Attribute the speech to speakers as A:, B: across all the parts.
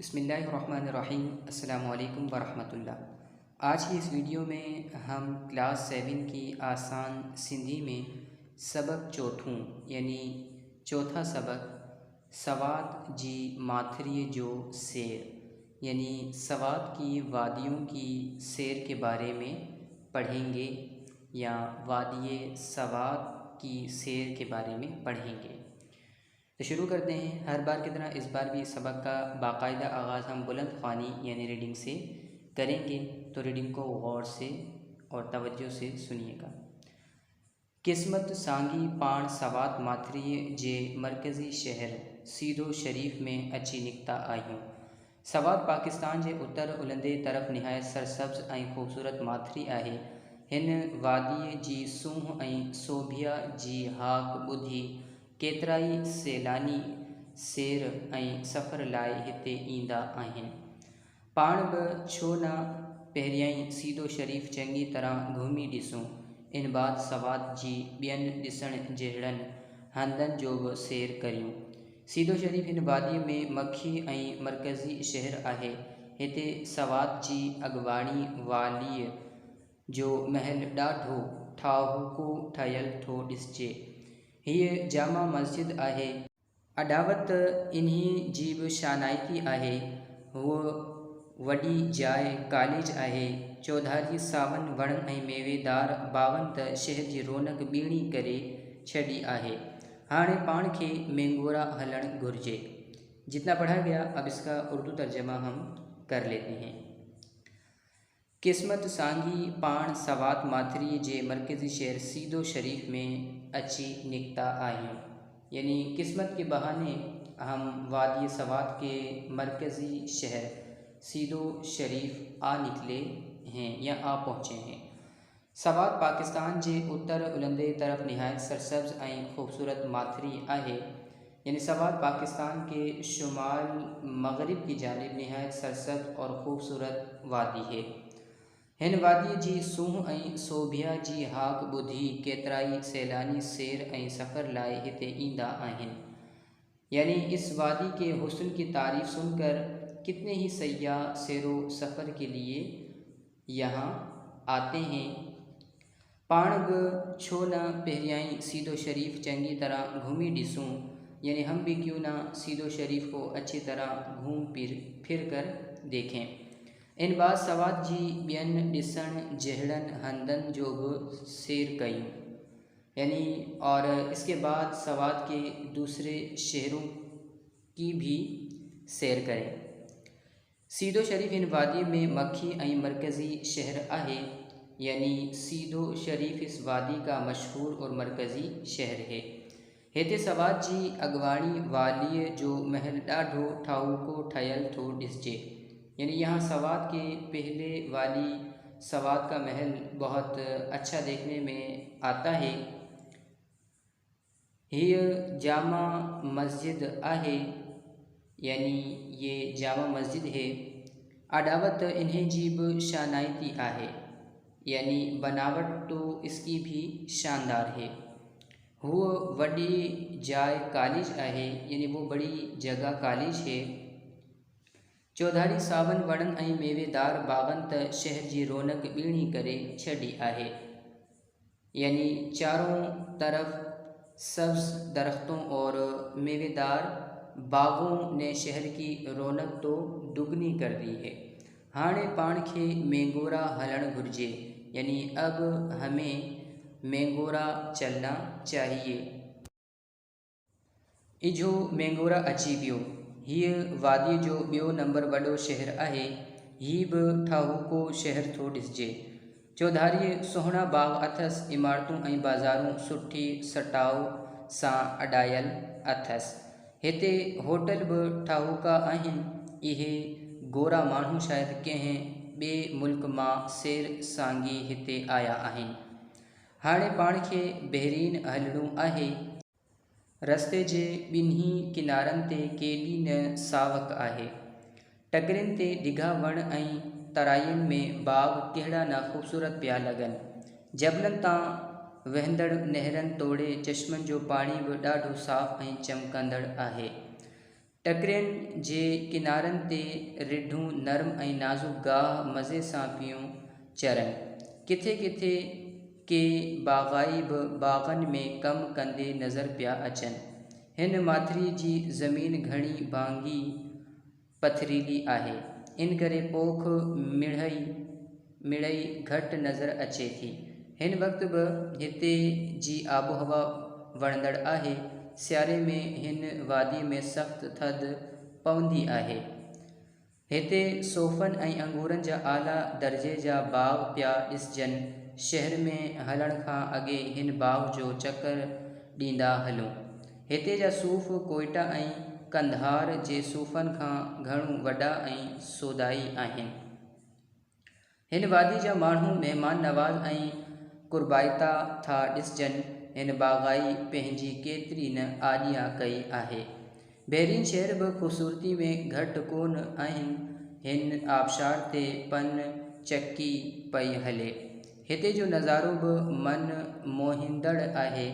A: बिस्मिल्लाहिर्रहमानिर्रहीम। अस्सलामु अलैकुम वरहमतुल्लाह। आज की इस वीडियो में हम क्लास 7 की आसान सिंधी में सबक चौथों यानी चौथा सबक सवात जी माथरीअ जो सैर यानी सवात की वादियों की सैर के बारे में पढ़ेंगे या वादिय सवात की सैर के बारे में पढ़ेंगे। तो शुरू करते हैं। हर बार की तरह इस बार भी सबक का बाकायदा आगाज़ हम बुलंद ख़्वानी यानी रीडिंग से करेंगे, तो रीडिंग को गौर से और तवज्जो से सुनिएगा। किस्मत सांगी पाण सवात माथरीअ जे मरकज़ी शहर सीदो शरीफ में अची निकता आहियूं। सवात पाकिस्तान के उत्तर उलंदे तरफ़ निहायत सरसब्ज़ ऐं ख़ूबसूरत माथरी आहे। हिन वादीअ जी सूंह ऐं सोभिया जी हाक ॿुधी केतिराई सैलानी सैर ऐं सफ़र लाइ हिते ईंदा आहिनि। पाण बि छो न पहिरियां सीदो शरीफ चङी तरह घुमी ॾिसूं, इन बाद सवात जी ॿियनि ॾिसण जहिड़नि हंधनि जो बि सैर करियूं। सीदो शरीफ हिन वादीअ में मखी ऐं मरकज़ी शहर आहे। हिते सवात जी अॻवाणी वालीअ जो महल ॾाढो ठाहूको ठहियल थो ॾिसिजे। हीअ जामा मस्जिद आहे। अडावत इन्ही जी बि शानाइती आहे। हूअ वॾी जाइ कॉलेज आहे। चौधारी सावन वण ऐं मेवेदार बागन त शहर जी रौनक ॿीणी करे छॾी आहे। हाणे पाण खे मेंगोरा हलण घुरिजे। जितना पढ़ा गया अब इसका उर्दू तर्जमा हम कर लेते हैं। किस्मत सांगी पाण सवात माथरीअ जे मरकज़ी शहर सीदो शरीफ में अची निकता आहियूं, यानी किस्मत के बहाने हम वादी सवात के मरकज़ी शहर सीदो शरीफ आ निकले हैं या आ पहुँचे हैं। सवात पाकिस्तान के उत्तर उलंदे तरफ़ निहायत सरसब्ज़ ऐं ख़ूबसूरत माथरी आहे। यानी सवात पाकिस्तान के शुमाल मगरिब की जानिब निहायत सरसब्ज़ और ख़ूबसूरत वादी है। हिन वादीअ जी सूंह ऐं सोभिया जी हाक ॿुधी केतिराई सैलानी सैर ऐं सफ़र लाइ हिते ईंदा आहिनि। यानी इस वादी के हुस्न की तारीफ़ सुनकर कितने ही सयाह सैरो सफ़र के लिए यहाँ आते हैं। पाण बि छो न पहिरियां सीदो शरीफ चंगी तरह घूमी ॾिसूं, यानी हम भी क्यों ना सीदो शरीफ को अच्छी तरह घूम फिर कर देखें। इन बाद सवात जी ॿियनि ॾिसण जहिड़नि हंधनि जो बि सैर कयूं, यानी और इसके बाद सवात के दूसरे शहरों की भी सैर करें। सीदो शरीफ इन वादी में मक्खी ऐं मरकज़ी शहर आहे। यानी सीदो शरीफ इस वादी का मशहूर और मरकज़ी शहर है। हिते सवात जी अॻवाणी वालीअ जो महल ॾाढो ठाहूको ठहियल थो ॾिसिजे। यानी यहाँ सवात के पहले वाली सवात का महल बहुत अच्छा देखने में आता है। यह जामा मस्जिद आहे, यानी ये जामा मस्जिद है। अडावत इन्हें जी भी शानाइती आहे, यानी बनावट तो इसकी भी शानदार है। वो वडी जाय कॉलेज आहे, यानी वो बड़ी जगह कॉलेज है। चौधारी सावन वणन ऐं मेवेदार बागन त शहर जी रौनक ॿीणी करे छॾी आहे। यानी चारों तरफ सब्ज़ दरख्तों और मेवेदार बागों ने शहर की रौनक तो दुगनी कर दी है। हाणे पाण खे मेंगोरा हलण घुरिजे, यानी अब हमें मेंगोरा चलना चाहिए। इजो मेंगोरा अची वियो। हीअ वादी जो ॿियो नंबर वॾो शहर आहे। हीअ बि ठाहूको शहर थो ॾिसिजे। चौधारीअ सुहिणा बाग अथसि। इमारतूं ऐं बाज़ारूं सुठी सटाउ सां अॾायल अथसि। हिते होटल बि ठाहूका आहिनि। इहे गोरा माण्हू शायदि कंहिं ॿिए मुल्क मां सैर सांगी हिते आया आहिनि। हाणे पाण खे बहरीन हलणो आहे। रस्ते जे ॿिन्ही किनारनि ते केॾी न सावक आहे। टकरिन ते डिघा वण ऐं तराइयुनि में बाग कहिड़ा न ख़ूबसूरत पिया लॻनि। जबलनि तां वहंदड़ नहरनि तोड़े चश्मनि जो पाणी बि ॾाढो साफ़ ऐं चमकंदड़ आहे। टकरियुनि जे किनारनि ते रिढूं नरम ऐं नाज़ुक गाह मज़े सां पियूं चरनि। किथे किथे के बाग़ाई बि बाग़नि में कमु कंदे नज़र पिया अचनि। हिन माथिरी जी ज़मीन घणी भाङी पथरीली आहे, इन करे पोख मिड़ई घटि नज़र अचे थी। हिन वक़्तु बि हिते जी आबोहवा वणंदड़ आहे। सियारे में हिन वादी में सख़्तु थधि पवंदी आहे। हिते सोफ़नि ऐं अंगूरनि जा आला दर्जे जा बाग़ पिया ॾिसजनि। शहर में हलण खां अॻे हिन बाग़ जो चकर ॾींदा हलूं। हिते जा सूफ़ कोयटा ऐं कंधार जे सूफ़नि खां घणो वॾा ऐं सोदाई आहिनि। हिन वादी जा माण्हू महिमान नवाज़ ऐं कुर्बाइता था ॾिसजनि। हिन बाग़ाई पंहिंजी केतिरी न आॾियां कई आहे। बहरीन शहर बि ख़ूबसूरती में घटि कोन आहिनि। हिन आबशार ते पन चक्की पई हले। हिते जो नज़ारो बि मन मोहींदड़ आहे।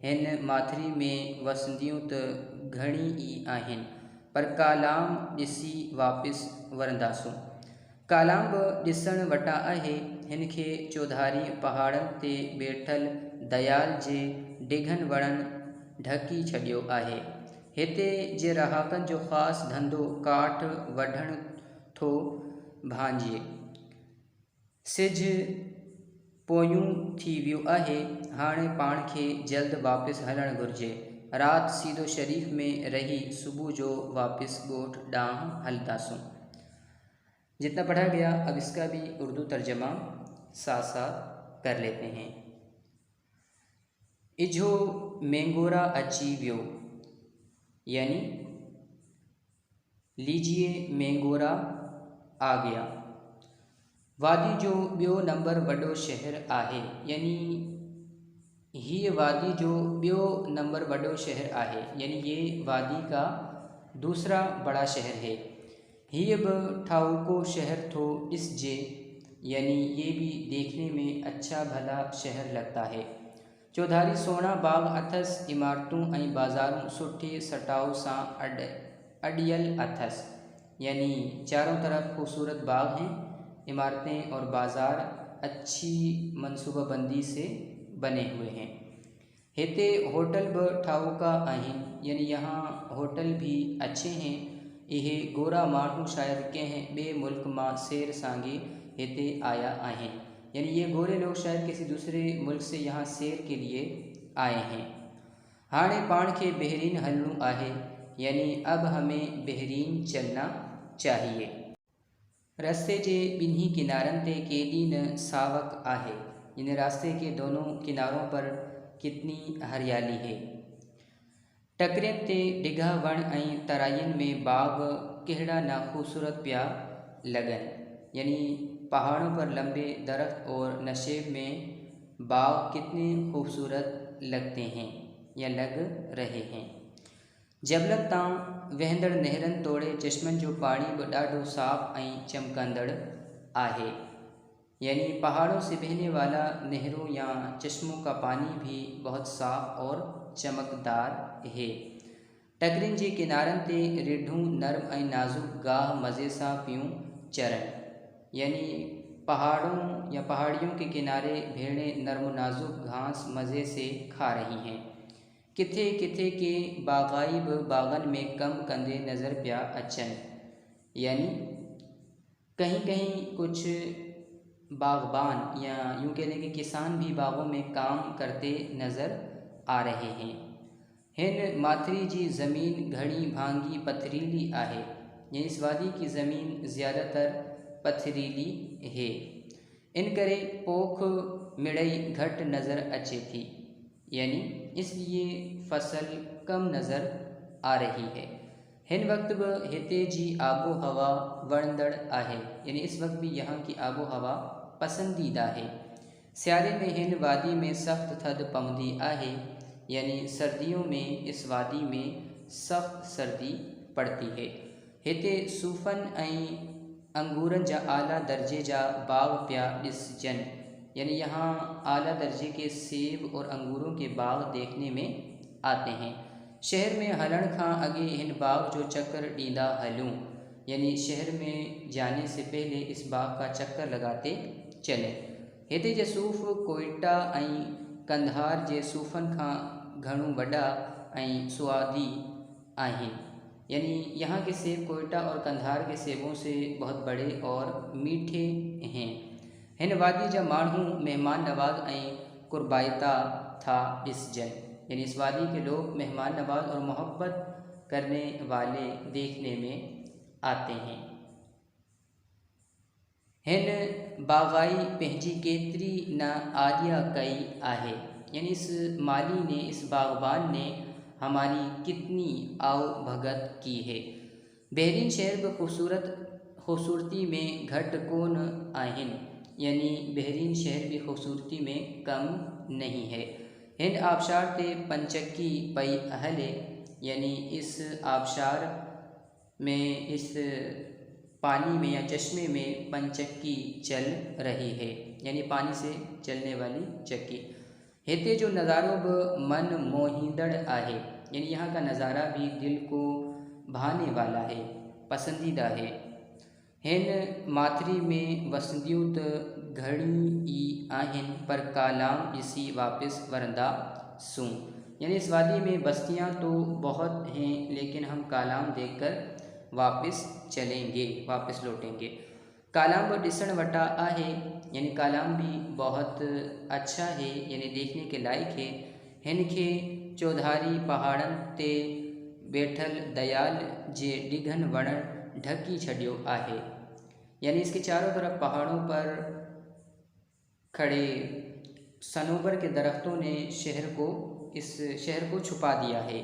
A: हिन माथिरी में वसंदियूं त घणी ई आहिनि, पर कालाम ॾिसी वापसि वरंदासूं। कालाम बि ॾिसण वटा आहे। हिन खे चौधारी पहाड़नि ते वेठल दयाल जे डिघनि वणनि ढकी छॾियो आहे। हिते जे रहाकनि जो ख़ासि धंधो काठ वढण थो भांइजे। सिज पोयूं थी वियो आहे। हाणे पाण खे जल्द वापसि हलणु घुरिजे। राति सीधो शरीफ में रही सुबुह जो वापसि ॻोठ ॾांहुं हलंदासूं। जितना पढ़ा गया अब इसका भी उर्दू तर्जमा साथ साथ कर लेते हैं। इझो मेंगोरा अची वियो, यानी लीजिए मेंगोरा आ गया। वादी जो ॿियो नंबर वॾो शहर आहे, यानी हीअ वादी जो ॿियो नंबर वॾो शहर आहे, यानी ये वादी का दूसरा बड़ा शहर है। हीअ बि ठाहूको शहर थो ॾिसजे, यानी ये भी देखने में अच्छा भला शहर लगता है। चौधारी सोना बाग अथस, इमारतूं ऐं बाज़ारूं सुठे सटाउ सां अडियल अथस, यानी चारों तरफ खूबसूरत बाग हैं। इमारतें और बाज़ार अच्छी मनसूबाबंदी से बने हुए हैं। हिते होटल बि ठाहूका आहिनि, यानी यहाँ होटल भी अच्छे हैं। इहे गोरा माण्हू शायद कंहिं ॿिए मुल्क मां सैर सांगे हिते आया आहिनि, यानी ये गोरे लोग शायद किसी दूसरे मुल्क से यहाँ सैर के लिए आए हैं। हाणे पाण खे बहरीन हलणो आहे, यानी अब हमें बहरीन चलना चाहिए। रास्ते के ॿिन्ही किनारनि ते केॾी न सावक आहे, यानी रास्ते के दोनों किनारों पर कितनी हरियाली है। टकरियुनि ते डिघा वण ऐं तराइयुनि में बाग कहिड़ा न खूबसूरत पिया लगनि, यानी पहाड़ों पर लंबे दरख्त और नशेब में बाग कितने खूबसूरत लगते हैं या लग रहे हैं। जबलनि तां वहंदड़ नहरनि तोड़े चश्मनि जो पानी बि ॾाढो साफ़ ऐं चमकंदड़ आहे, यानी पहाड़ों से बहने वाला नहरों या चश्मों का पानी भी बहुत साफ और चमकदार है। टकरियुनि जे किनारनि ते रिढूं नरम ऐं नाज़ुक गाह मज़े सां पियूं चरनि, यानी पहाड़ियों के किनारे भेड़ें नरम नाजुक घास मज़े से खा रही हैं। किथे किथे के बाग़ाई बि बाग़नि में कम कंदे नज़र पिया अचनि, यानी कहीं कहीं कुछ बागबान या यूँ कह लें कि किसान भी बागों में काम करते नज़र आ रहे हैं। हिन माथिरी जी ज़मीन घणी भांगी पथरीली आहे, यानी इस वादी की ज़मीन ज़्यादातर पथरीली है। इन करे पोख मिड़ई घटि नज़र अचे थी, यानी इसलिए फसल कम नज़र आ रही है। हिन वक्त भी हिते जी आबो हवा वणंदड़ आहे, यानी इस वक्त भी यहाँ की आबो हवा पसंदीदा है। सियारे में हिन वादी में सख्त थधि पवंदी आहे, यानी सर्दियों में इस वादी में सख्त सर्दी पड़ती है। हिते सूफ़नि ऐं अंगूरनि जा आला दर्जे जा बाग पिया ॾिसजनि, यानी यहाँ आला दर्जे के सेब और अंगूरों के बाग देखने में आते हैं। शहर में हलण खां अगे हिन बाग जो चक्कर ॾींदा हलूं, यानी शहर में जाने से पहले इस बाग का चक्कर लगाते चलें। हिते जे सूफ़ कोयटा ऐं कंधार जे सूफ़नि खां घणो वॾा ऐं सुआदी आहिनि, यानी यहाँ के सेब कोयटा और कंधार के सेबों से बहुत बड़े और मीठे हैं। हिन वादी जा माण्हू मेहमान नवाज ऐं कुर्बाइता था इस जन, यानी इस वादी के लोग मेहमान नवाज और मोहब्बत करने वाले देखने में आते हैं। हिन बागाई पंहिंजी केतरी न आदिया कई आहे, यानी इस माली ने, इस बागबान ने हमारी कितनी आओ भगत की है। बहरीन शहर ब खूबसूरती में घट कोन आहिन, यानी बहरीन शहर भी खूबसूरती में कम नहीं है। हिन आबशार ते पंचक्की पई हले, यानी इस आबशार में, इस पानी में या चश्मे में पंचक्की चल रही है, यानी पानी से चलने वाली चक्की। हिते जो नज़ारो ब मन मोहींदड़ आहे, यानी यहाँ का नज़ारा भी दिल को भाने वाला है, पसंदीदा है। हिन माथरी में वसंदियूं त घणी ई आहिन, पर कालाम ॾिसी वापस वरंदा सूं, यानी इस वादी में बस्तियाँ तो बहुत हैं, लेकिन हम कालाम देखकर वापस चलेंगे, वापस लौटेंगे। कालाम ब ॾिसण वटा आहे, यानी कालाम भी बहुत अच्छा है, यानी देखने के लायक है। हिन खे चौधारी पहाड़न ते बैठल दयाल जे डिघन वणन ढकी छड़ियो आहे, यानी इसके चारों तरफ पहाड़ों पर खड़े सनोबर के दरख्तों ने इस शहर को छुपा दिया है।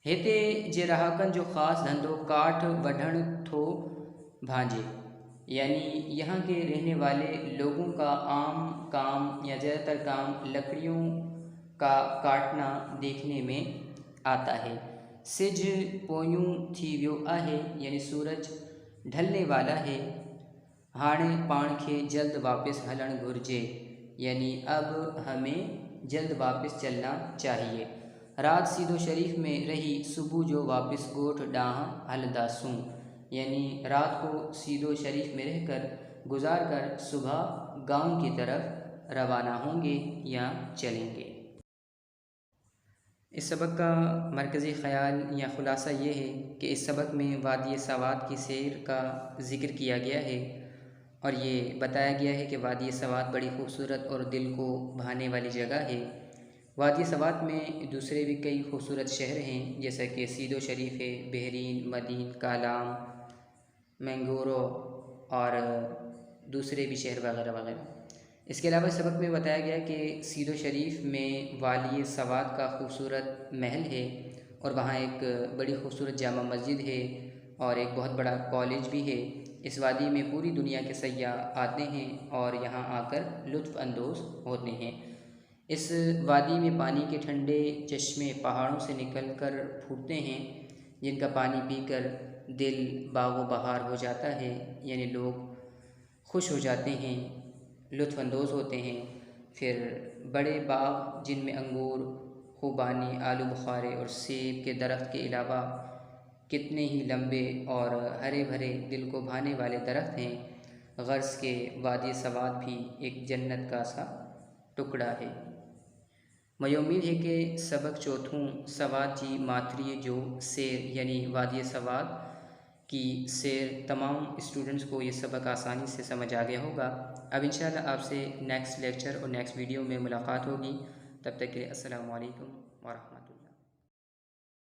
A: हिते जे रहाकन जो ख़ास धंधो काठ वढ़ण थो भांजे, यानी यहाँ के रहने वाले लोगों का आम काम या ज़्यादातर काम लकड़ियों का काटना देखने में आता है। सिज पोयूं थी वियो आहे, यानी सूरज ढलने वाला है। हाणे पाण खे जल्द वापस हलण घुर्जे, यानी अब हमें जल्द वापस चलना चाहिए। रात सीधो शरीफ में रही, सुबह जो वापस गोठ ॾांहुं हलंदासूं, यानी रात को सीधो शरीफ में रहकर गुजार कर सुबह गांव की तरफ रवाना होंगे या चलेंगे। इस सबक का मरकज़ी ख़याल या ख़ुलासा ये है कि इस सबक में वादी सवात की सैर का ज़िक्र किया गया है और ये बताया गया है कि वादी सवात बड़ी खूबसूरत और दिल को भाने वाली जगह है। वादी सवात में दूसरे भी कई खूबसूरत शहर हैं, जैसा कि सीदो शरीफ है, बहरीन, मदीन, कालाम, मैंगोरो और दूसरे भी शहर वगैरह वगैरह। इसके अलावा सबक में बताया गया कि सीदो शरीफ में वाली सवात का खूबसूरत महल है और वहाँ एक बड़ी खूबसूरत जामा मस्जिद है और एक बहुत बड़ा कॉलेज भी है। इस वादी में पूरी दुनिया के सयाह आते हैं और यहाँ आकर लुत्फ़ अंदोज़ होते हैं। इस वादी में पानी के ठंडे चश्मे पहाड़ों से निकल कर फूटते हैं, जिनका पानी पीकर दिल बागो बहार हो जाता है, यानी लोग खुश हो जाते हैं, लुत्फ़ अंदोज़ होते हैं। फिर बड़े बाग जिनमें अंगूर, खुबानी, आलू बुखारे और सेब के दरख्त के अलावा कितने ही लंबे और हरे भरे दिल को भाने वाले दरख्त हैं। गर्ज़ के वादी सवात भी एक जन्नत का सा टुकड़ा है। मुझे उम्मीद है कि सबक चौथों सवात जी माथरी जो सैर यानी वादी सवात की सैर तमाम स्टूडेंट्स को ये सबक आसानी से समझ आ गया होगा। अब इंशाल्लाह आपसे नेक्स्ट लेक्चर और नेक्स्ट वीडियो में मुलाकात होगी। तब तक के लिए अस्सलामु अलैकुम व रहमतुल्लाह।